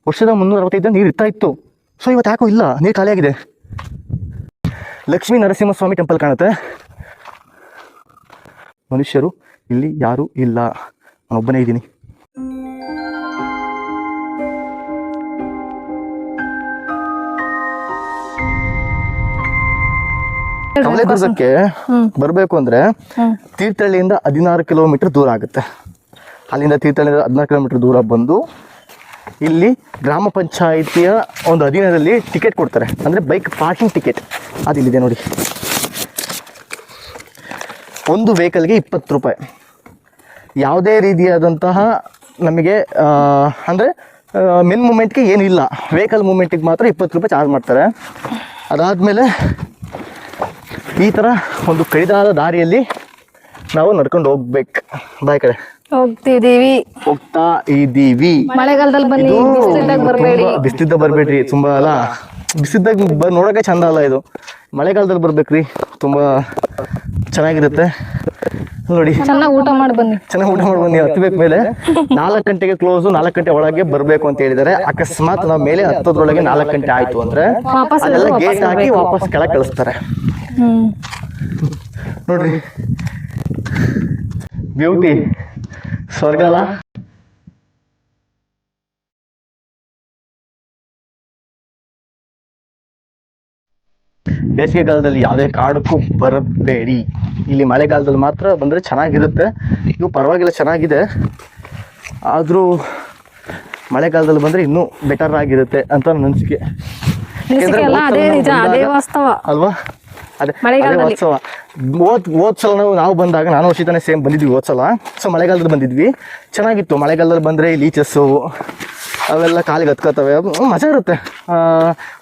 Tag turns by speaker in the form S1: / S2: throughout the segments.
S1: ವರ್ಷದ 365 ನೀರು ಇರ್ತಾ ಇತ್ತು. ಸೊ ಇವತ್ತು ಯಾಕೋ ಇಲ್ಲ, ನೀರು ಖಾಲಿಯಾಗಿದೆ. ಲಕ್ಷ್ಮೀ ನರಸಿಂಹಸ್ವಾಮಿ ಟೆಂಪಲ್ ಕಾಣುತ್ತೆ. ಮನುಷ್ಯರು ಇಲ್ಲಿ ಯಾರೂ ಇಲ್ಲ, ನಾನೊಬ್ಬನೇ ಇದ್ದೀನಿ. ಕವಲೇದುರ್ಗಕ್ಕೆ ಬರಬೇಕು ಅಂದ್ರೆ ತೀರ್ಥಹಳ್ಳಿಯಿಂದ 16 ಕಿಲೋಮೀಟರ್ ದೂರ ಆಗುತ್ತೆ. ಅಲ್ಲಿಂದ ತೀರ್ಥಹಳ್ಳಿಯಿಂದ 16 ಕಿಲೋಮೀಟರ್ ದೂರ ಬಂದು ಇಲ್ಲಿ ಗ್ರಾಮ ಪಂಚಾಯಿತಿಯ ಒಂದು ಅಧೀನದಲ್ಲಿ ಟಿಕೆಟ್ ಕೊಡ್ತಾರೆ, ಅಂದರೆ ಬೈಕ್ ಪಾರ್ಕಿಂಗ್ ಟಿಕೆಟ್. ಅದು ಇಲ್ಲಿದೆ ನೋಡಿ. ಒಂದು ವೆಹಿಕಲ್ಗೆ 20 ರೂಪಾಯಿ. ಯಾವುದೇ ರೀತಿಯಾದಂತಹ ನಮಗೆ ಅಂದರೆ ಮೆನ್ ಮೂಮೆಂಟ್ಗೆ ಏನಿಲ್ಲ, ವೆಹಿಕಲ್ ಮೂಮೆಂಟಿಗೆ ಮಾತ್ರ 20 ರೂಪಾಯಿ ಚಾರ್ಜ್ ಮಾಡ್ತಾರೆ. ಅದಾದಮೇಲೆ ಈ ಥರ ಒಂದು ಕಡಿದಾದ ದಾರಿಯಲ್ಲಿ ನಾವು ನಡ್ಕೊಂಡು ಹೋಗ್ಬೇಕು. ಬಾಯ್ ಕಡೆ ಹೋಗ್ತಾ ಇದ್ದೀವಿ.
S2: ಮಳೆಗಾಲದಲ್ಲಿ ಬನ್ನಿ,
S1: ಬಿಸಿಲಿದ್ದ ಬರಬೇಡ್ರಿ. ತುಂಬಾ ಅಲ್ಲ, ಬಿಸಿಲಿದ್ದಾಗ ನೋಡೋಕೆ ಚಂದ ಅಲ್ಲ ಇದು. ಮಳೆಗಾಲದಲ್ಲಿ ಬರ್ಬೇಕ್ರಿ, ತುಂಬಾ ಚೆನ್ನಾಗಿರುತ್ತೆ ನೋಡಿ.
S2: ಚೆನ್ನಾಗಿ ಊಟ ಮಾಡಿ ಬನ್ನಿ.
S1: ಹತ್ತಬೇಕು ಮೇಲೆ 4 ಗಂಟೆಗೆ ಕ್ಲೋಸ್, 4 ಗಂಟೆ ಒಳಗೆ ಬರಬೇಕು ಅಂತ ಹೇಳಿದ್ದಾರೆ. ಅಕಸ್ಮಾತ್ ನಾವು ಮೇಲೆ ಹತ್ತೋದ್ರೊಳಗೆ 4 ಗಂಟೆ ಆಯ್ತು ಅಂದ್ರೆ ಅದೆಲ್ಲ ಗೇಟ್ ಹಾಕಿ ವಾಪಸ್ ಕೆಳಗೆ ಕಳಿಸ್ತಾರೆ. ನೋಡ್ರಿ, ಬ್ಯೂಟಿ, ಸ್ವರ್ಗ ಅಲ್ಲ. ಬೇಸಿಗೆಗಾಲದಲ್ಲಿ ಯಾವುದೇ ಕಾರಣಕ್ಕೂ ಬರಬೇಡಿ. ಇಲ್ಲಿ ಮಳೆಗಾಲದಲ್ಲಿ ಮಾತ್ರ ಬಂದರೆ ಚೆನ್ನಾಗಿರುತ್ತೆ. ಇದು ಪರವಾಗಿಲ್ಲ, ಚೆನ್ನಾಗಿದೆ. ಆದರೂ ಮಳೆಗಾಲದಲ್ಲಿ ಬಂದರೆ ಇನ್ನೂ ಬೆಟರ್ ಆಗಿರುತ್ತೆ ಅಂತ ನನ್ನ ಅನಿಸಿಕೆ. ಅಲ್ವಾ? ಅದೇ ವಾಸ್ತವ. ಹೋದ್ ಸಲ ನಾವು ಬಂದಾಗ, ನಾನು ವರ್ಷಿತಾನೆ ಸೇಮ್ ಬಂದಿದ್ವಿ ಹೋದ್ ಸಲ. ಸೊ ಮಳೆಗಾಲದಲ್ಲಿ ಬಂದಿದ್ವಿ, ಚೆನ್ನಾಗಿತ್ತು. ಮಳೆಗಾಲದಲ್ಲಿ ಬಂದರೆ ಲೀಚಸ್ಸು ಅವೆಲ್ಲ ಕಾಲಿಗೆ ಹತ್ಕೋತವೆ, ಮಜಾ ಇರುತ್ತೆ.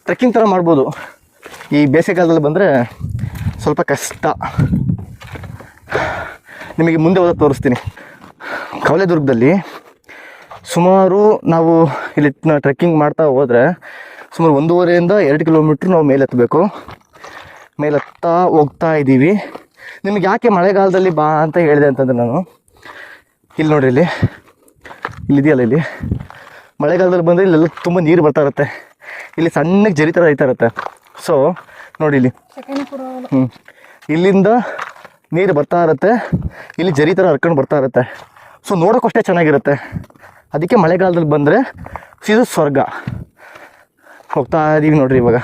S1: ಟ್ರೆಕ್ಕಿಂಗ್ ಥರ ಮಾಡ್ಬೋದು. ಈ ಬೇಸಿಗೆಗಾಲದಲ್ಲಿ ಬಂದರೆ ಸ್ವಲ್ಪ ಕಷ್ಟ. ನಿಮಗೆ ಮುಂದೆ ಹೋದ ತೋರಿಸ್ತೀನಿ. ಕವಲೇದುರ್ಗದಲ್ಲಿ ಸುಮಾರು ನಾವು ಇಲ್ಲಿ ಟ್ರೆಕ್ಕಿಂಗ್ ಮಾಡ್ತಾ ಹೋದರೆ ಸುಮಾರು 1.5ರಿಂದ 2 ಕಿಲೋಮೀಟ್ರ್ ನಾವು ಮೇಲೆತ್ತಬೇಕು. ಮೇಲೆತ್ತಾ ಹೋಗ್ತಾ ಇದ್ದೀವಿ. ನಿಮಗೆ ಯಾಕೆ ಮಳೆಗಾಲದಲ್ಲಿ ಬಾ ಅಂತ ಹೇಳಿದೆ ಅಂತಂದರೆ, ನಾನು ಇಲ್ಲಿ ನೋಡ್ರಿ, ಇಲ್ಲಿದೆಯಲ್ಲ, ಇಲ್ಲಿ ಮಳೆಗಾಲದಲ್ಲಿ ಬಂದರೆ ಇಲ್ಲೆಲ್ಲ ತುಂಬ ನೀರು ಬರ್ತಾ ಇರುತ್ತೆ. ಇಲ್ಲಿ ಸಣ್ಣಗೆ ಜರಿ ಥರ ಹರಿತಾ ಇರುತ್ತೆ. ಸೊ ನೋಡಿ ಇಲ್ಲಿ, ಇಲ್ಲಿಂದ ನೀರು ಬರ್ತಾ ಇರುತ್ತೆ, ಇಲ್ಲಿ ಜರಿ ಥರ ಹರ್ಕೊಂಡು ಬರ್ತಾ ಇರುತ್ತೆ. ಸೊ ನೋಡೋಕ್ಕಷ್ಟೇ ಚೆನ್ನಾಗಿರುತ್ತೆ. ಅದಕ್ಕೆ ಮಳೆಗಾಲದಲ್ಲಿ ಬಂದರೆ ಇದು ಸ್ವರ್ಗ. ಹೋಗ್ತಾ ಇದ್ದೀವಿ ನೋಡ್ರಿ. ಇವಾಗ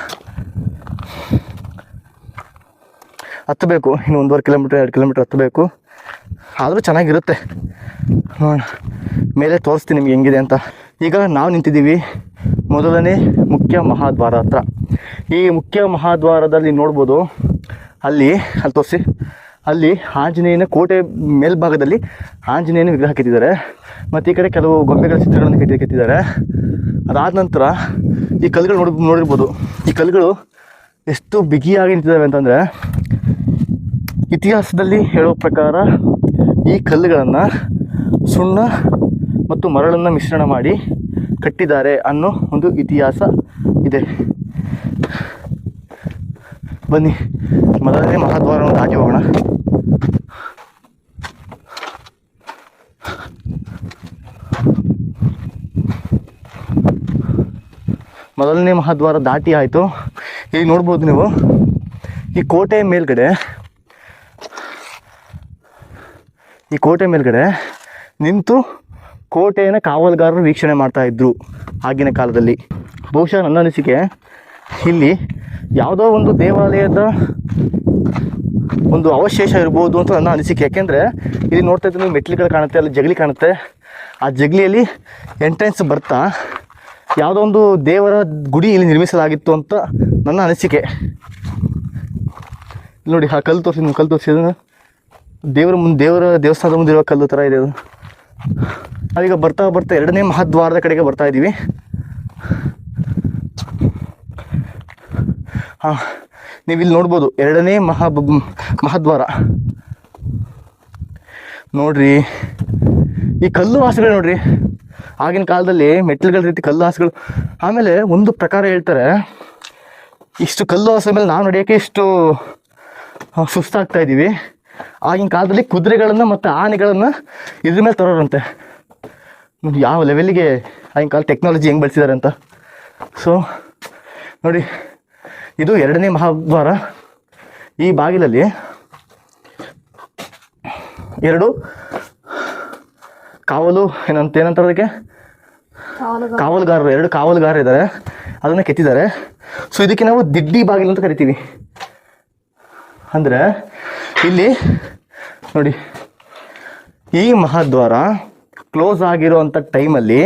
S1: ಹತ್ತಬೇಕು, ಇನ್ನು 1.5 ಕಿಲೋಮೀಟ್ರ್ 2 ಕಿಲೋಮೀಟ್ರ್ ಹತ್ತಬೇಕು. ಆದರೂ ಚೆನ್ನಾಗಿರುತ್ತೆ. ಮೇಲೆ ತೋರಿಸ್ತೀನಿ ನಿಮ್ಗೆ ಹೆಂಗಿದೆ ಅಂತ. ಈಗ ನಾವು ನಿಂತಿದ್ದೀವಿ ಮೊದಲನೇ ಮುಖ್ಯ ಮಹಾದ್ವಾರ ಹತ್ರ. ಈ ಮುಖ್ಯ ಮಹಾದ್ವಾರದಲ್ಲಿ ನೋಡ್ಬೋದು, ಅಲ್ಲಿ ತೋರಿಸಿ, ಅಲ್ಲಿ ಆಂಜನೇಯನ ಕೋಟೆ ಮೇಲ್ಭಾಗದಲ್ಲಿ ಆಂಜನೇಯನ ವಿಗ್ರಹ ಕೆತ್ತಿದ್ದಾರೆ. ಮತ್ತು ಈ ಕಡೆ ಕೆಲವು ಗೊಂಬೆಗಳ ಚಿತ್ರಗಳನ್ನು ಕೆತ್ತಿದ್ದಾರೆ. ಅದಾದ ನಂತರ ಈ ಕಲ್ಲುಗಳು ನೋಡಿರ್ಬೋದು. ಈ ಕಲ್ಲುಗಳು ಎಷ್ಟು ಬಿಗಿಯಾಗಿ ನಿಂತಿದ್ದಾವೆ ಅಂತಂದರೆ, ಇತಿಹಾಸದಲ್ಲಿ ಹೇಳೋ ಪ್ರಕಾರ ಈ ಕಲ್ಲುಗಳನ್ನು ಸುಣ್ಣ ಮತ್ತು ಮರಳನ್ನು ಮಿಶ್ರಣ ಮಾಡಿ ಕಟ್ಟಿದ್ದಾರೆ ಅನ್ನೋ ಒಂದು ಇತಿಹಾಸ ಇದೆ. ಬನ್ನಿ, ಮೊದಲನೇ ಮಹಾದ್ವಾರವನ್ನು ದಾಟಿ ಹೋಗೋಣ. ಮೊದಲನೇ ಮಹಾದ್ವಾರ ದಾಟಿ ಆಯಿತು. ಈಗ ನೋಡ್ಬೋದು ನೀವು, ಈ ಕೋಟೆ ಮೇಲ್ಗಡೆ ನಿಂತು ಕೋಟೆಯನ್ನು ಕಾವಲುಗಾರರು ವೀಕ್ಷಣೆ ಮಾಡ್ತಾಯಿದ್ರು ಆಗಿನ ಕಾಲದಲ್ಲಿ. ಬಹುಶಃ ನನ್ನ ಅನಿಸಿಕೆ ಇಲ್ಲಿ ಯಾವುದೋ ಒಂದು ದೇವಾಲಯದ ಒಂದು ಅವಶೇಷ ಇರ್ಬೋದು ಅಂತ ನನ್ನ ಅನಿಸಿಕೆ. ಯಾಕೆಂದರೆ ಇಲ್ಲಿ ನೋಡ್ತಾ ಇದ್ದೀನಿ ಮೆಟ್ಲುಗಳು ಕಾಣುತ್ತೆ, ಅಲ್ಲಿ ಜಗಲಿ ಕಾಣುತ್ತೆ. ಆ ಜಗಲಿಯಲ್ಲಿ ಎಂಟ್ರೆನ್ಸ್ ಬರ್ತಾ ಯಾವುದೋ ಒಂದು ದೇವರ ಗುಡಿ ಇಲ್ಲಿ ನಿರ್ಮಿಸಲಾಗಿತ್ತು ಅಂತ ನನ್ನ ಅನಿಸಿಕೆ. ನೋಡಿ, ಆ ಕಲ್ಲು ತೋರಿಸಿದ ದೇವರ ದೇವಸ್ಥಾನದ ಮುಂದೆ ಇರೋ ಕಲ್ಲು ಥರ ಇದೆ ಅದು. ನಾವೀಗ ಬರ್ತಾ 2ನೇ ಮಹಾದ್ವಾರದ ಕಡೆಗೆ ಬರ್ತಾ ಇದ್ದೀವಿ. ನೀವು ಇಲ್ಲಿ ನೋಡ್ಬೋದು 2ನೇ ಮಹಾದ್ವಾರ ನೋಡ್ರಿ. ಈ ಕಲ್ಲು ಹಾಸುಗಳು ನೋಡ್ರಿ, ಆಗಿನ ಕಾಲದಲ್ಲಿ ಮೆಟ್ಲುಗಳ ರೀತಿ ಕಲ್ಲು ಹಾಸುಗಳು. ಆಮೇಲೆ ಒಂದು ಪ್ರಕಾರ ಹೇಳ್ತಾರೆ, ಇಷ್ಟು ಕಲ್ಲು ಹಾಸು ಮೇಲೆ ನಾವು ನಡೆಯೋಕ್ಕೆ ಇಷ್ಟು ಸುಸ್ತಾಗ್ತಾ ಇದ್ದೀವಿ. ಆಗಿನ ಕಾಲದಲ್ಲಿ ಕುದುರೆಗಳನ್ನು ಮತ್ತು ಆನೆಗಳನ್ನು ಇದ್ರ ಮೇಲೆ ತರೋರಂತೆ. ನೋಡಿ ಯಾವ ಲೆವೆಲ್ಲಿಗೆ ಆಗಿನ ಕಾಲ ಟೆಕ್ನಾಲಜಿ ಹೆಂಗೆ ಬೆಳೆಸಿದ್ದಾರೆ ಅಂತ. ಸೊ ನೋಡಿ, ಇದು 2ನೇ ಮಹಾದ್ವಾರ. ಈ ಬಾಗಿಲಲ್ಲಿ 2 ಕಾವಲು ಏನಂತಾರೆ ಅದಕ್ಕೆ, ಕಾವಲುಗಾರರು, 2 ಕಾವಲುಗಾರರು ಇದ್ದಾರೆ, ಅದನ್ನು ಕೆತ್ತಿದ್ದಾರೆ. ಸೊ ಇದಕ್ಕೆ ನಾವು ದಿಡ್ಡಿ ಬಾಗಿಲು ಅಂತ ಕರಿತೀವಿ. ಅಂದರೆ ಇಲ್ಲಿ ನೋಡಿ, ಈ ಮಹಾದ್ವಾರ ಕ್ಲೋಸ್ ಆಗಿರೋವಂಥ ಟೈಮಲ್ಲಿ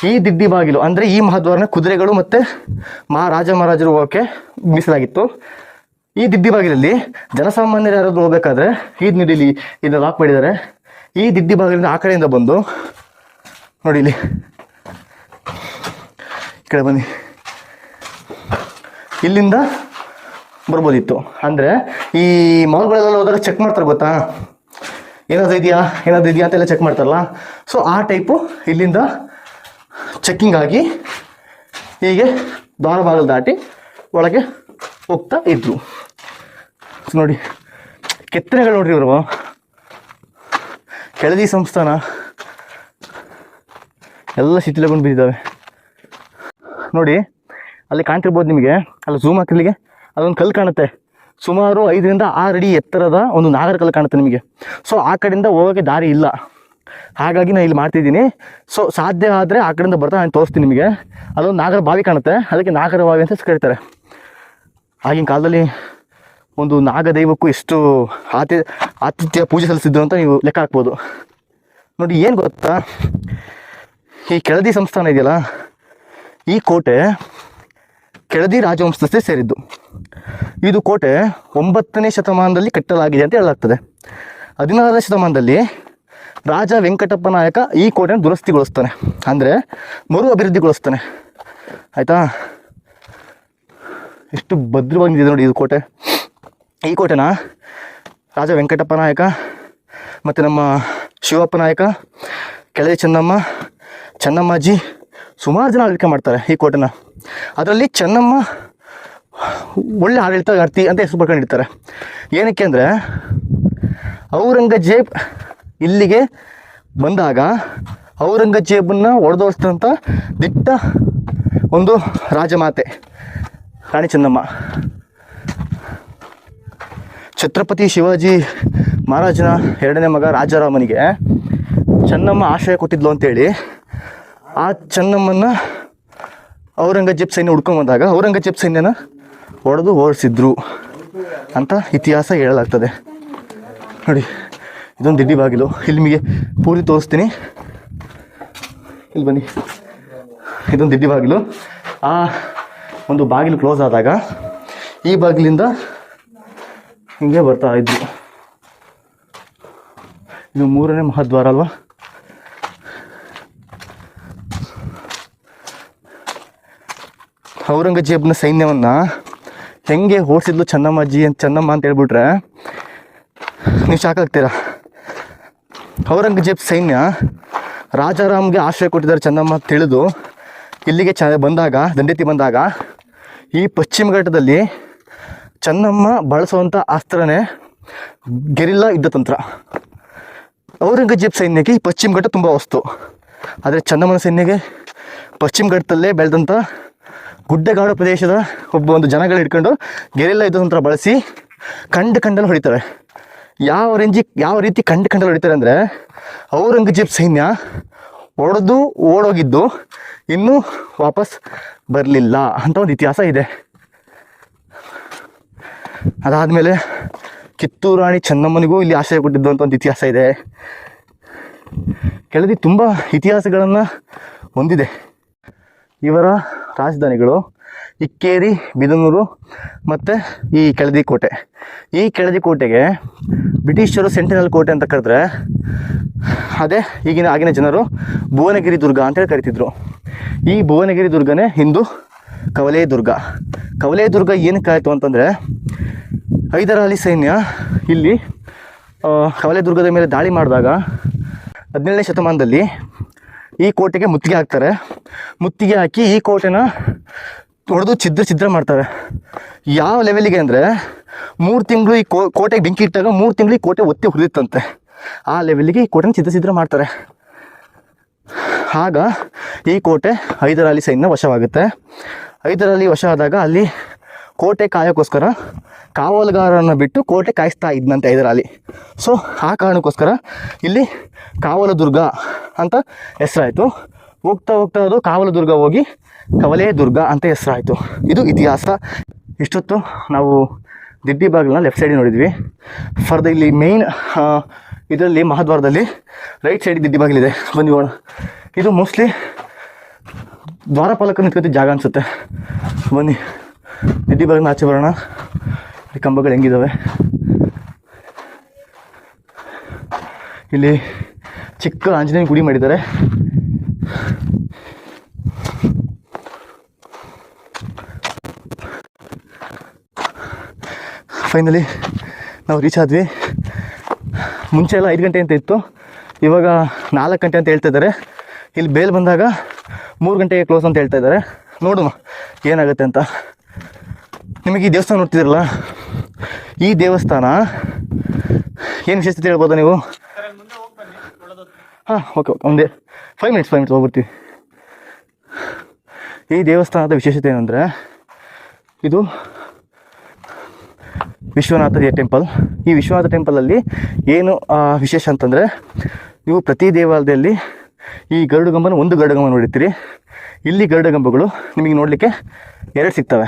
S1: ಈ ದಿಡ್ಡಿ ಬಾಗಿಲು, ಅಂದರೆ ಈ ಮಹಾದ್ವಾರನ ಕುದುರೆಗಳು ಮತ್ತು ರಾಜ ಮಹಾರಾಜರು ಹೋಗೋಕ್ಕೆ ಮೀಸಲಾಗಿತ್ತು. ಈ ದಿಡ್ಡಿ ಬಾಗಿಲಲ್ಲಿ ಜನಸಾಮಾನ್ಯರು ಯಾರಾದರೂ ಹೋಗ್ಬೇಕಾದ್ರೆ ಈ ನಿಡಿಲಿ ಇದನ್ನ ಲಾಕ್ ಮಾಡಿದ್ದಾರೆ. ಈ ದಿಡ್ಡಿ ಬಾಗಿಲಿಂದ ಆ ಕಡೆಯಿಂದ ಬಂದು ನೋಡಿ, ಇಲ್ಲಿ ಈ ಕಡೆ ಬನ್ನಿ, ಇಲ್ಲಿಂದ ಬರ್ಬೋದಿತ್ತು. ಅಂದರೆ ಈ ಮಾಲ್ಗಳೆಲ್ಲ ಹೋದಾಗ ಚೆಕ್ ಮಾಡ್ತಾರೆ ಗೊತ್ತಾ, ಏನಾದರೂ ಇದೆಯಾ ಅಂತೆಲ್ಲ ಚೆಕ್ ಮಾಡ್ತಾರಲ್ಲ. ಸೊ ಆ ಟೈಪು ಇಲ್ಲಿಂದ ಚೆಕ್ಕಿಂಗ್ ಆಗಿ ಹೀಗೆ ದ್ವಾರ ಬಾಗಿಲು ದಾಟಿ ಒಳಗೆ ಹೋಗ್ತಾ ಇದ್ರು. ನೋಡಿ ಕೆತ್ತನೆಗಳು ನೋಡ್ರಿ, ಇವರು ಕೆಳದಿ ಸಂಸ್ಥಾನ ಎಲ್ಲ ಶಿಥಿಲಗೊಂಡು ಬಿದ್ದಿದ್ದಾವೆ. ನೋಡಿ ಅಲ್ಲಿ ಕಾಣ್ತಿರ್ಬೋದು ನಿಮಗೆ, ಅಲ್ಲಿ ಝೂಮ್ ಹಾಕಿರ್ಲಿಕ್ಕೆ ಅದೊಂದು ಕಲ್ಲು ಕಾಣುತ್ತೆ. ಸುಮಾರು 5 ರಿಂದ 6 ಅಡಿ ಎತ್ತರದ ಒಂದು ನಾಗರ ಕಲ್ಲು ಕಾಣುತ್ತೆ ನಿಮಗೆ. ಸೊ ಆ ಕಡೆಯಿಂದ ಹೋಗೋಕ್ಕೆ ದಾರಿ ಇಲ್ಲ, ಹಾಗಾಗಿ ನಾನು ಇಲ್ಲಿ ಮಾಡ್ತಿದ್ದೀನಿ. ಸೊ ಸಾಧ್ಯ ಆದರೆ ಆ ಕಡೆಯಿಂದ ಬರ್ತಾ ನಾನು ತೋರಿಸ್ತೀನಿ ನಿಮಗೆ. ಅದೊಂದು ನಾಗರ ಬಾವಿ ಕಾಣುತ್ತೆ, ಅದಕ್ಕೆ ನಾಗರ ಬಾವಿ ಅಂತ ಕರೀತಾರೆ. ಆಗಿನ ಕಾಲದಲ್ಲಿ ಒಂದು ನಾಗದೈವಕ್ಕೂ ಎಷ್ಟು ಆತಿಥ್ಯ ಪೂಜೆ ಸಲ್ಲಿಸಿದ್ರು ಅಂತ ನೀವು ಲೆಕ್ಕ ಹಾಕ್ಬೋದು. ನೋಡಿ ಏನು ಗೊತ್ತಾ, ಈ ಕೆಳದಿ ಸಂಸ್ಥಾನ ಇದೆಯಲ್ಲ, ಈ ಕೋಟೆ ಕೆಳದಿ ರಾಜವಂಶಸ್ಥೆ ಸೇರಿದ್ದು. ಇದು ಕೋಟೆ 9ನೇ ಶತಮಾನದಲ್ಲಿ ಕಟ್ಟಲಾಗಿದೆ ಅಂತ ಹೇಳಲಾಗ್ತದೆ. 16ನೇ ಶತಮಾನದಲ್ಲಿ ರಾಜ ವೆಂಕಟಪ್ಪ ನಾಯಕ ಈ ಕೋಟೆಯನ್ನು ದುರಸ್ತಿಗೊಳಿಸ್ತಾನೆ, ಅಂದರೆ ಮರು ಅಭಿವೃದ್ಧಿಗೊಳಿಸ್ತಾನೆ. ಆಯಿತಾ, ಎಷ್ಟು ಭದ್ರವಾಗಿ ನಿಂತಿದೆ ನೋಡಿ ಇದು ಕೋಟೆ. ಈ ಕೋಟೆನ ರಾಜ ವೆಂಕಟಪ್ಪ ನಾಯಕ ಮತ್ತು ನಮ್ಮ ಶಿವಪ್ಪ ನಾಯಕ, ಕೆಳದಿ ಚೆನ್ನಮ್ಮ, ಚೆನ್ನಮ್ಮಾಜಿ ಸುಮಾರು ಜನ ಆಳ್ವಿಕೆ ಮಾಡ್ತಾರೆ ಈ ಕೋಟೆನ. ಅದರಲ್ಲಿ ಚೆನ್ನಮ್ಮ ಒಳ್ಳೆ ಆಡಳಿತಗಾರ್ತಿ ಅಂತ ಹೆಸರು ಪಡ್ಕೊಂಡಿರ್ತಾರೆ. ಏನಕ್ಕೆ ಅಂದರೆ ಔರಂಗಜೇಬ್ ಇಲ್ಲಿಗೆ ಬಂದಾಗ ಔರಂಗಜೇಬನ್ನು ಹೊಡೆದೋಡಿಸಿದಂಥ ದಿಟ್ಟ ಒಂದು ರಾಜಮಾತೆ ರಾಣಿ ಚೆನ್ನಮ್ಮ. ಛತ್ರಪತಿ ಶಿವಾಜಿ ಮಹಾರಾಜನ 2ನೇ ಮಗ ರಾಜಾರಾಮನಿಗೆ ಚೆನ್ನಮ್ಮ ಆಶ್ರಯ ಕೊಟ್ಟಿದ್ಲು ಅಂತೇಳಿ ಆ ಚೆನ್ನಮ್ಮನ ಔರಂಗಜೇಬ್ ಸೈನ್ಯ ಹುಡ್ಕೊಂಬಂದಾಗ ಔರಂಗಜೇಬ್ ಸೈನ್ಯನ ಹೊಡೆದು ಓಡಿಸಿದ್ರು ಅಂತ ಇತಿಹಾಸ ಹೇಳಲಾಗ್ತದೆ. ನೋಡಿ ಇದೊಂದು ದಿಡ್ಡಿ ಬಾಗಿಲು, ಇಲ್ಲಿ ನಿಮಗೆ ಪೂರಿ ತೋರಿಸ್ತೀನಿ, ಇಲ್ಲಿ ಬನ್ನಿ. ಇದೊಂದು ದಿಡ್ಡಿ ಬಾಗಿಲು. ಆ ಒಂದು ಬಾಗಿಲು ಕ್ಲೋಸ್ ಆದಾಗ ಈ ಬಾಗಿಲಿಂದ ಹಿಂಗೆ ಬರ್ತಾ ಇದ್ವಿ. ಇದು 3ನೇ ಮಹಾದ್ವಾರ ಅಲ್ವಾ. ಔರಂಗಜೇಬ್ನ ಸೈನ್ಯವನ್ನು ಹೆಂಗೆ ಓಡಿಸಿದ್ಲು ಚೆನ್ನಮ್ಮ ಅಂತ ಹೇಳ್ಬಿಟ್ರೆ ನೀವು ಶಾಕ್ ಆಗ್ತೀರಾ. ಔರಂಗಜೇಬ್ ಸೈನ್ಯ ರಾಜಾರಾಮ್ಗೆ ಆಶ್ರಯ ಕೊಟ್ಟಿದ್ದಾರೆ ಚೆನ್ನಮ್ಮ ತಿಳಿದು ಇಲ್ಲಿಗೆ ಬಂದಾಗ, ದಂಡೆತ್ತಿ ಬಂದಾಗ, ಈ ಪಶ್ಚಿಮ ಘಟ್ಟದಲ್ಲಿ ಚೆನ್ನಮ್ಮ ಬಳಸುವಂಥ ಅಸ್ತ್ರನೇ ಗೆರಿಲ್ಲಾ ಯುದ್ಧ ತಂತ್ರ. ಔರಂಗಜೇಬ್ ಸೈನ್ಯಕ್ಕೆ ಈ ಪಶ್ಚಿಮ ಘಟ್ಟ ತುಂಬ ವಸ್ತು, ಆದರೆ ಚೆನ್ನಮ್ಮನ ಸೈನ್ಯಕ್ಕೆ ಪಶ್ಚಿಮ ಘಟ್ಟದಲ್ಲೇ ಬೆಳೆದಂಥ ಗುಡ್ಡಗಾಡು ಪ್ರದೇಶದ ಒಂದು ಜನಗಳು ಹಿಡ್ಕೊಂಡು ಗೆರಿಲ್ಲಾ ಯುದ್ಧ ತಂತ್ರ ಬಳಸಿ ಕಂಡಲ್ಲಿ ಹೊಡಿತಾರೆ. ಯಾವ ರೀತಿ ಕಂಡಲ್ಲಿ ಹೊಡಿತಾರೆ ಅಂದರೆ, ಔರಂಗಜೇಬ್ ಸೈನ್ಯ ಹೊಡೆದು ಓಡೋಗಿದ್ದು ಇನ್ನೂ ವಾಪಸ್ ಬರಲಿಲ್ಲ ಅಂತ ಒಂದು ಇತಿಹಾಸ ಇದೆ. ಅದಾದಮೇಲೆ ಕಿತ್ತೂರು ರಾಣಿ ಚೆನ್ನಮ್ಮನಿಗೂ ಇಲ್ಲಿ ಆಶ್ರಯ ಕೊಟ್ಟಿದ್ದು ಅಂತ ಒಂದು ಇತಿಹಾಸ ಇದೆ. ಕೆಳದಿ ತುಂಬ ಇತಿಹಾಸಗಳನ್ನು ಹೊಂದಿದೆ. ಇವರ ರಾಜಧಾನಿಗಳು ಇಕ್ಕೇರಿ, ಬಿದನೂರು ಮತ್ತು ಈ ಕೆಳದಿ ಕೋಟೆ. ಈ ಕೆಳದಿ ಕೋಟೆಗೆ ಬ್ರಿಟಿಷರು ಸೆಂಟಿನಲ್ ಕೋಟೆ ಅಂತ ಕರೆದ್ರೆ, ಅದೇ ಆಗಿನ ಜನರು ಭುವನಗಿರಿ ದುರ್ಗ ಅಂತೇಳಿ ಕರಿತಿದ್ರು. ಈ ಭುವನಗಿರಿ ದುರ್ಗನೇ ಹಿಂದೂ ಕವಲೆ ದುರ್ಗ. ಕವಲೆ ದುರ್ಗ ಏನಕ್ಕೆ ಆಯಿತು ಅಂತಂದರೆ, ಹೈದರ್ ಅಲಿ ಸೈನ್ಯ ಇಲ್ಲಿ ಕವಲೆ ದುರ್ಗದ ಮೇಲೆ ದಾಳಿ ಮಾಡಿದಾಗ 17ನೇ ಶತಮಾನದಲ್ಲಿ ಈ ಕೋಟೆಗೆ ಮುತ್ತಿಗೆ ಹಾಕ್ತಾರೆ. ಮುತ್ತಿಗೆ ಹಾಕಿ ಈ ಕೋಟೆನ ಹೊಡೆದು ಛಿದ್ರ ಮಾಡ್ತಾರೆ. ಯಾವ ಲೆವೆಲಿಗೆ ಅಂದರೆ, 3 ತಿಂಗಳು ಈ ಕೋಟೆಗೆ ಬೆಂಕಿ ಇಟ್ಟಾಗ 3 ತಿಂಗಳು ಈ ಕೋಟೆ ಒತ್ತಿ ಹುರಿದಿತ್ತಂತೆ. ಆ ಲೆವೆಲಿಗೆ ಈ ಕೋಟೆನ ಛಿದ್ರ ಮಾಡ್ತಾರೆ. ಆಗ ಈ ಕೋಟೆ ಹೈದರ್ ಅಲಿ ಸೈನ್ಯ ವಶವಾಗುತ್ತೆ. ಹೈದರ್ ಅಲಿ ವಶ ಆದಾಗ ಅಲ್ಲಿ ಕೋಟೆ ಕಾಯೋಕ್ಕೋಸ್ಕರ ಕಾವಲುಗಾರರನ್ನು ಬಿಟ್ಟು ಕೋಟೆ ಕಾಯಿಸ್ತಾ ಇದ್ದಂತೆ ಹೈದರ್ ಅಲಿ. ಸೊ ಆ ಕಾರಣಕ್ಕೋಸ್ಕರ ಇಲ್ಲಿ ಕಾವಲು ದುರ್ಗ ಅಂತ ಹೆಸರಾಯಿತು. ಹೋಗ್ತಾ ಹೋಗ್ತಾ ಅದು ಕಾವಲು ದುರ್ಗ ಹೋಗಿ ಕವಲೆ ದುರ್ಗ ಅಂತ ಹೆಸರಾಯಿತು. ಇದು ಇತಿಹಾಸ. ಇಷ್ಟೊತ್ತು ನಾವು ದಿಡ್ಡಿ ಬಾಗಿಲನ್ನ ಲೆಫ್ಟ್ ಸೈಡಿಗೆ ನೋಡಿದ್ವಿ. ಫರ್ದ ಇಲ್ಲಿ ಮೇಯ್ನ್ ಇದರಲ್ಲಿ ಮಹಾದ್ವಾರದಲ್ಲಿ ರೈಟ್ ಸೈಡಿಗೆ ದಿಡ್ಡಿ ಬಾಗಿಲಿದೆ. ಬನ್ನಿ ಹೋಗೋಣ. ಇದು ಮೋಸ್ಟ್ಲಿ ದ್ವಾರಪಾಲಕ ನಿಂತ್ಕೊತಿದ್ದ ಜಾಗ ಅನಿಸುತ್ತೆ. ಬನ್ನಿ ದಿಡ್ಡಿ ಬಾಗಿಲನ್ನ ಆಚೆ ಬರೋಣ. ಈ ಕಂಬಗಳು ಹೆಂಗಿದ್ದಾವೆ. ಇಲ್ಲಿ ಚಿಕ್ಕ ಆಂಜನೇಯ ಗುಡಿ ಮಾಡಿದ್ದಾರೆ. ಫೈನಲಿ ನಾವು ರೀಚ್ ಆದ್ವಿ. ಮುಂಚೆ ಎಲ್ಲ 5 ಗಂಟೆ ಅಂತ ಇತ್ತು, ಇವಾಗ 4 ಗಂಟೆ ಅಂತ ಹೇಳ್ತಾ ಇದ್ದಾರೆ. ಇಲ್ಲಿ ಬೇಲ್ ಬಂದಾಗ 3 ಗಂಟೆಗೆ ಕ್ಲೋಸ್ ಅಂತ ಹೇಳ್ತಾ ಇದ್ದಾರೆ. ನೋಡೋಣ ಏನಾಗುತ್ತೆ ಅಂತ. ನಿಮಗೆ ಈ ದೇವಸ್ಥಾನ ನೋಡ್ತಿದ್ದೀರಲ್ಲ, ಈ ದೇವಸ್ಥಾನ ಏನು ವಿಶೇಷತೆ ಹೇಳ್ಬೋದಾ ನೀವು? ಹಾಂ, ಓಕೆ ಒಂದೇ 5 ಮಿನಿಟ್ಸ್ ಹೋಗ್ಬಿಡ್ತೀವಿ. ಈ ದೇವಸ್ಥಾನದ ವಿಶೇಷತೆ ಏನಂದರೆ, ಇದು ವಿಶ್ವನಾಥ ಟೆಂಪಲ್. ಈ ವಿಶ್ವನಾಥ ಟೆಂಪಲಲ್ಲಿ ಏನು ವಿಶೇಷ ಅಂತಂದರೆ, ನೀವು ಪ್ರತಿ ದೇವಾಲಯದಲ್ಲಿ ಈ ಗರುಡಗಂಬನ ಒಂದು ಗರುಡಗಂಬ ನೋಡಿರ್ತೀರಿ. ಇಲ್ಲಿ ಗರುಡಗಂಬಗಳು ನಿಮಗೆ ನೋಡಲಿಕ್ಕೆ 2 ಸಿಗ್ತವೆ.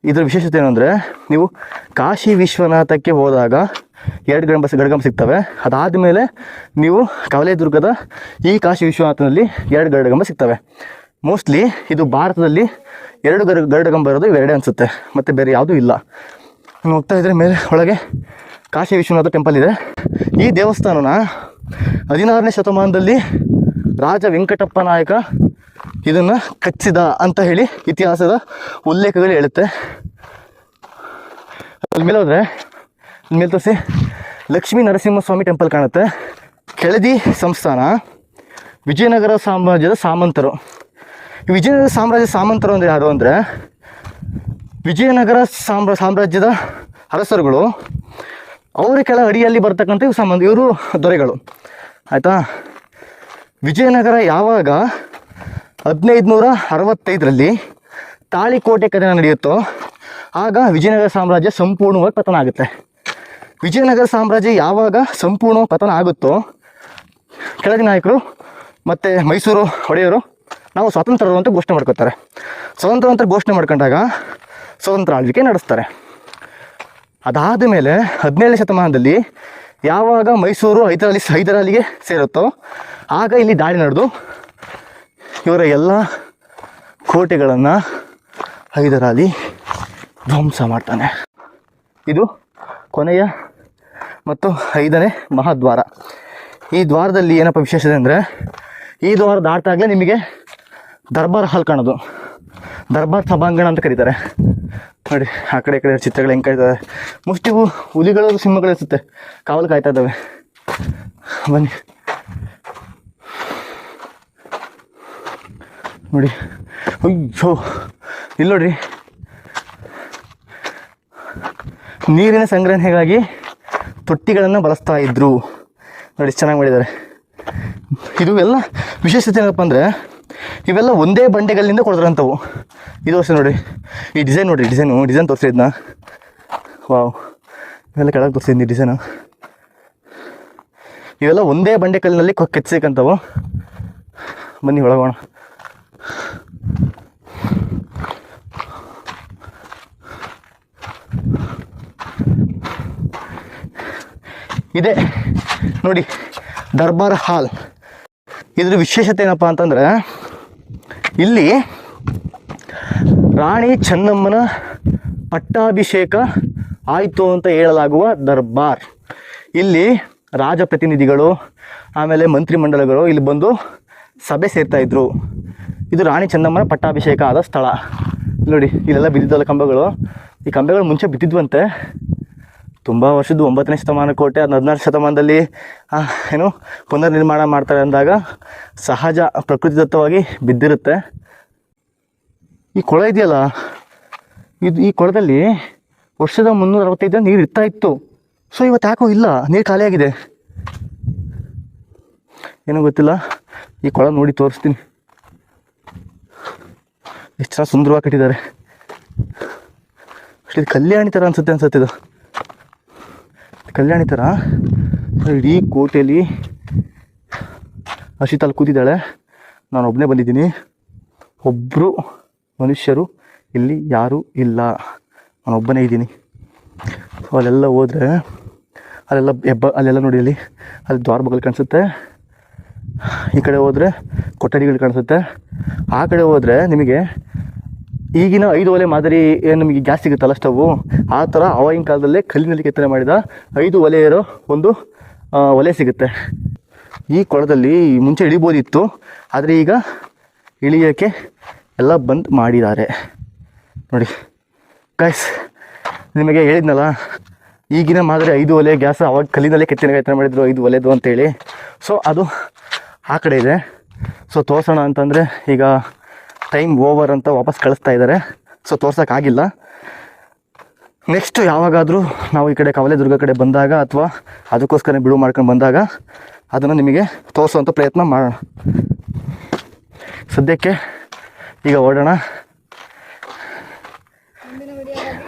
S1: ಇದರ ವಿಶೇಷತೆ ಏನಂದರೆ, ನೀವು ಕಾಶಿ ವಿಶ್ವನಾಥಕ್ಕೆ ಹೋದಾಗ 2 ಗರುಡಗಂಬ ಸಿಗ್ತವೆ. ಅದಾದಮೇಲೆ ನೀವು ಕವಲೆ ದುರ್ಗದ ಈ ಕಾಶಿ ವಿಶ್ವನಾಥನಲ್ಲಿ 2 ಗರುಡಗಂಬ ಸಿಗ್ತವೆ. ಮೋಸ್ಟ್ಲಿ ಇದು ಭಾರತದಲ್ಲಿ 2 ಗರುಡಗಂಬ ಇರೋದು ಇವೆರಡೇ ಅನಿಸುತ್ತೆ, ಮತ್ತು ಬೇರೆ ಯಾವುದೂ ಇಲ್ಲ. ಹೋಗ್ತಾ ಇದ್ದರೆ ಮೇಲೆ ಒಳಗೆ ಕಾಶಿ ವಿಶ್ವನಾಥ ಟೆಂಪಲ್ ಇದೆ. ಈ ದೇವಸ್ಥಾನನ 16ನೇ ಶತಮಾನದಲ್ಲಿ ರಾಜ ವೆಂಕಟಪ್ಪ ನಾಯಕ ಇದನ್ನು ಕಟ್ಟಿಸಿದ ಅಂತ ಹೇಳಿ ಇತಿಹಾಸದ ಉಲ್ಲೇಖಗಳು ಹೇಳುತ್ತೆ. ಅಲ್ಲಿ ಮೇಲೆ ಹೋದರೆ, ಅಲ್ಲಿ ಮೇಲೆ ತೋರಿಸಿ, ಲಕ್ಷ್ಮೀ ನರಸಿಂಹಸ್ವಾಮಿ ಟೆಂಪಲ್ ಕಾಣುತ್ತೆ. ಕೆಳದಿ ಸಂಸ್ಥಾನ ವಿಜಯನಗರ ಸಾಮ್ರಾಜ್ಯದ ಸಾಮಂತರು. ಈ ವಿಜಯನಗರ ಸಾಮಂತರು ಅಂದರೆ ಯಾರು ಅಂದರೆ, ವಿಜಯನಗರ ಸಾಮ್ರಾಜ್ಯದ ಅರಸರುಗಳು, ಅವರ ಕೆಳ ಅಡಿಯಲ್ಲಿ ಬರ್ತಕ್ಕಂಥ ಇವರು ದೊರೆಗಳು. ಆಯಿತಾ? ವಿಜಯನಗರ ಯಾವಾಗ 1565ರಲ್ಲಿ ತಾಳಿಕೋಟೆ ಕದನ ನಡೆಯುತ್ತೋ ಆಗ ವಿಜಯನಗರ ಸಾಮ್ರಾಜ್ಯ ಸಂಪೂರ್ಣವಾಗಿ ಪತನ ಆಗುತ್ತೆ. ವಿಜಯನಗರ ಸಾಮ್ರಾಜ್ಯ ಯಾವಾಗ ಸಂಪೂರ್ಣ ಪತನ ಆಗುತ್ತೋ, ಕೆಳದಿ ನಾಯಕರು ಮತ್ತು ಮೈಸೂರು ಒಡೆಯರು ನಾವು ಸ್ವಾತಂತ್ರ್ಯರು ಅಂತ ಘೋಷಣೆ ಮಾಡ್ಕೊತಾರೆ. ಸ್ವತಂತ್ರ ಅಂತ ಘೋಷಣೆ ಮಾಡ್ಕೊಂಡಾಗ ಸ್ವತಂತ್ರ ಆಳ್ವಿಕೆ ನಡೆಸ್ತಾರೆ. ಅದಾದ ಮೇಲೆ 17ನೇ ಶತಮಾನದಲ್ಲಿ ಯಾವಾಗ ಮೈಸೂರು ಹೈದರ್ ಅಲಿಗೆ ಸೇರುತ್ತೋ ಆಗ ಇಲ್ಲಿ ದಾಳಿ ನಡೆದು ಇವರ ಎಲ್ಲ ಕೋಟೆಗಳನ್ನು ಹೈದರ್ ಅಲಿ ಧ್ವಂಸ ಮಾಡ್ತಾನೆ. ಇದು ಕೊನೆಯ ಮತ್ತು 5ನೇ ಮಹಾದ್ವಾರ. ಈ ದ್ವಾರದಲ್ಲಿ ಏನಪ್ಪ ವಿಶೇಷತೆ ಅಂದರೆ, ಈ ದ್ವಾರ ದಾಟಾಗಲೇ ನಿಮಗೆ ದರ್ಬಾರ್ ಹಾಲ್ ಕಾಣೋದು. ದರ್ಬಾರ್ ಸಭಾಂಗಣ ಅಂತ ಕರೀತಾರೆ. ನೋಡಿ ಆ ಕಡೆ ಈ ಕಡೆ ಚಿತ್ರಗಳು ಹೆಂಗೆ ಕಾಯ್ತವೆ. ಮೋಸ್ಟ್ ಇವು ಹುಲಿಗಳು ಸಿಂಹಗಳು ಅನಿಸುತ್ತೆ, ಕಾವಲು ಕಾಯ್ತಾ ಇದ್ದಾವೆ. ಬನ್ನಿ ನೋಡಿ. ಅಯ್ಯೋ, ಇಲ್ಲಿ ನೋಡ್ರಿ, ನೀರಿನ ಸಂಗ್ರಹಣೆಗಾಗಿ ತೊಟ್ಟಿಗಳನ್ನು ಬಳಸ್ತಾ ಇದ್ರು. ನೋಡಿ ಚೆನ್ನಾಗಿ ಮಾಡಿದ್ದಾರೆ. ಇದು ಎಲ್ಲ ವಿಶೇಷತೆ ಏನಪ್ಪ ಅಂದರೆ, ಇವೆಲ್ಲ ಒಂದೇ ಬಂಡೆಗಳಿಂದ ಕೊಡ್ತಾರಂಥವು. ಇದು ವರ್ಷ ನೋಡಿ, ಈ ಡಿಸೈನ್ ನೋಡಿ, ಡಿಸೈನ್ ತೋರಿಸಿದ್ನ. ವಾವ್, ಇವೆಲ್ಲ ಕೆಳಗೆ ತೋರಿಸಿದ್ನಿ ಡಿಸೈನು. ಇವೆಲ್ಲ ಒಂದೇ ಬಂಡೆ ಕಲ್ಲಿನಲ್ಲಿ ಕೆತ್ತಿಸಿಕಂಥವು. ಬನ್ನಿ ಒಳಗೋಣ. ಇದೆ ನೋಡಿ ದರ್ಬಾರ್ ಹಾಲ್. ಇದ್ರ ವಿಶೇಷತೆ ಏನಪ್ಪ ಅಂತಂದರೆ, ಇಲ್ಲಿ ರಾಣಿ ಚೆನ್ನಮ್ಮನ ಪಟ್ಟಾಭಿಷೇಕ ಆಯಿತು ಅಂತ ಹೇಳಲಾಗುವ ದರ್ಬಾರ್. ಇಲ್ಲಿ ರಾಜಪ್ರತಿನಿಧಿಗಳು ಆಮೇಲೆ ಮಂತ್ರಿಮಂಡಲಗಳು ಇಲ್ಲಿ ಬಂದು ಸಭೆ ಸೇರ್ತಾಯಿದ್ರು. ಇದು ರಾಣಿ ಚೆನ್ನಮ್ಮನ ಪಟ್ಟಾಭಿಷೇಕ ಆದ ಸ್ಥಳ. ನೋಡಿ ಇಲ್ಲೆಲ್ಲ ಬಿದ್ದಿದ್ದಲ್ಲ ಕಂಬಗಳು. ಈ ಕಂಬಗಳು ಮುಂಚೆ ಬಿದ್ದಿದ್ವಂತೆ, ತುಂಬ ವರ್ಷದ್ದು 9ನೇ ಶತಮಾನ ಕೋಟೆ. ಅದು 14ನೇ ಶತಮಾನದಲ್ಲಿ ಏನು ಪುನರ್ನಿರ್ಮಾಣ ಮಾಡ್ತಾರೆ ಅಂದಾಗ ಸಹಜ ಪ್ರಕೃತಿದತ್ತವಾಗಿ ಬಿದ್ದಿರುತ್ತೆ. ಈ ಕೊಳ ಇದೆಯಲ್ಲ, ಈ ಕೊಳದಲ್ಲಿ ವರ್ಷದ 365 ನೀರು ಇರ್ತಾ ಇತ್ತು. ಸೊ ಇವತ್ತು ಯಾಕೋ ಇಲ್ಲ, ನೀರು ಖಾಲಿಯಾಗಿದೆ. ಏನೋ ಗೊತ್ತಿಲ್ಲ. ಈ ಕೊಳ ನೋಡಿ ತೋರಿಸ್ತೀನಿ. ಎಷ್ಟು ಚೆನ್ನಾಗಿ ಸುಂದರವಾಗಿ ಕಟ್ಟಿದ್ದಾರೆ. ಅಷ್ಟು ಇದು ಕಲ್ಯಾಣಿ ಥರ ಅನ್ಸುತ್ತೆ ಇದು ಕಲ್ಯಾಣಿ ಥರ. ಇಡೀ ಕೋಟೆಯಲ್ಲಿ ಹರ್ಷಿತಾಲ್ ಕೂತಿದ್ದಾಳೆ, ನಾನು ಒಬ್ಬನೇ ಬಂದಿದ್ದೀನಿ. ಒಬ್ಬರು ಮನುಷ್ಯರು ಇಲ್ಲಿ ಯಾರೂ ಇಲ್ಲ, ನಾನು ಒಬ್ಬನೇ ಇದ್ದೀನಿ. ಸೊ ಅಲ್ಲೆಲ್ಲ ಹೋದರೆ ಅಲ್ಲೆಲ್ಲ ನೋಡಿ, ಅಲ್ಲಿ ದ್ವಾರ ಬಾಗಿಲು ಕಾಣಿಸುತ್ತೆ. ಈ ಕಡೆ ಹೋದರೆ ಕೊಠಡಿಗಳು ಕಾಣಿಸುತ್ತೆ. ಆ ಕಡೆ ಹೋದರೆ ನಿಮಗೆ ಈಗಿನ 5 ಒಲೆ ಮಾದರಿ ಏನು ನಿಮಗೆ ಗ್ಯಾಸ್ ಸಿಗುತ್ತಲ್ಲ ಸ್ಟವ್ವು, ಆ ಥರ ಆವಾಗಿನ ಕಾಲದಲ್ಲೇ ಕಲ್ಲಿನಲ್ಲಿ ಕೆತ್ತನೆ ಮಾಡಿದ 5 ಒಲೆ ಇರೋ ಒಂದು ಒಲೆ ಸಿಗುತ್ತೆ. ಈ ಕೊಳದಲ್ಲಿ ಮುಂಚೆ ಇಳಿಬೋದಿತ್ತು, ಆದರೆ ಈಗ ಇಳಿಯೋಕ್ಕೆ ಎಲ್ಲ ಬಂದ್ ಮಾಡಿದ್ದಾರೆ ನೋಡಿ ಗೈಸ್. ನಿಮಗೆ ಹೇಳಿದ್ನಲ್ಲ, ಈಗಿನ ಮಾದರಿ 5 ಒಲೆ ಗ್ಯಾಸ್ ಅವಾಗ ಕಲ್ಲಿನಲ್ಲೇ ಕೆತ್ತನೆ ಮಾಡಿದ್ರು 5 ಒಲೆದು ಅಂತೇಳಿ. ಸೊ ಅದು ಆ ಕಡೆ ಇದೆ. ಸೊ ತೋರಿಸೋಣ ಅಂತಂದರೆ ಈಗ ಟೈಮ್ ಓವರ್ ಅಂತ ವಾಪಸ್ ಕಳಿಸ್ತಾ ಇದ್ದಾರೆ. ಸೊ ತೋರ್ಸೋಕ್ಕಾಗಿಲ್ಲ. ನೆಕ್ಸ್ಟ್ ಯಾವಾಗಾದರೂ ನಾವು ಈ ಕಡೆ ಕವಲೇದುರ್ಗ ಕಡೆ ಬಂದಾಗ ಅಥವಾ ಅದಕ್ಕೋಸ್ಕರ ಬಿಡುವು ಮಾಡ್ಕೊಂಡು ಬಂದಾಗ ಅದನ್ನು ನಿಮಗೆ ತೋರಿಸುವಂಥ ಪ್ರಯತ್ನ ಮಾಡೋಣ. ಸದ್ಯಕ್ಕೆ ಈಗ ಹೊರಡೋಣ.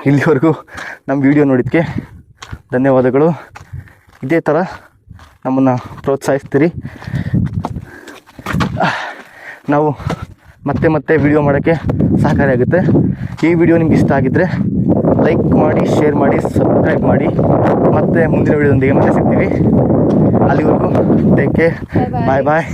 S1: ಇಲ್ಲಿವರೆಗೂ ನಮ್ಮ ವಿಡಿಯೋ ನೋಡಿದ್ದಕ್ಕೆ ಧನ್ಯವಾದಗಳು. ಇದೇ ಥರ ನಮ್ಮನ್ನು ಪ್ರೋತ್ಸಾಹಿಸ್ತೀರಿ. ನಾವು ಮತ್ತೆ ವಿಡಿಯೋ ಮಾಡೋಕ್ಕೆ ಸಹಕಾರಿಯಾಗುತ್ತೆ. ಈ ವಿಡಿಯೋ ನಿಮ್ಗೆ ಇಷ್ಟ ಆಗಿದ್ದರೆ ಲೈಕ್ ಮಾಡಿ, ಶೇರ್ ಮಾಡಿ, ಸಬ್ಸ್ಕ್ರೈಬ್ ಮಾಡಿ. ಮತ್ತೆ ಮುಂದಿನ ವಿಡಿಯೋದೊಂದಿಗೆ ಮತ್ತೆ ಸಿಗ್ತೀವಿ. ಅಲ್ಲಿವರೆಗೂ ಟೇಕ್ ಕೇರ್. ಬಾಯ್ ಬಾಯ್.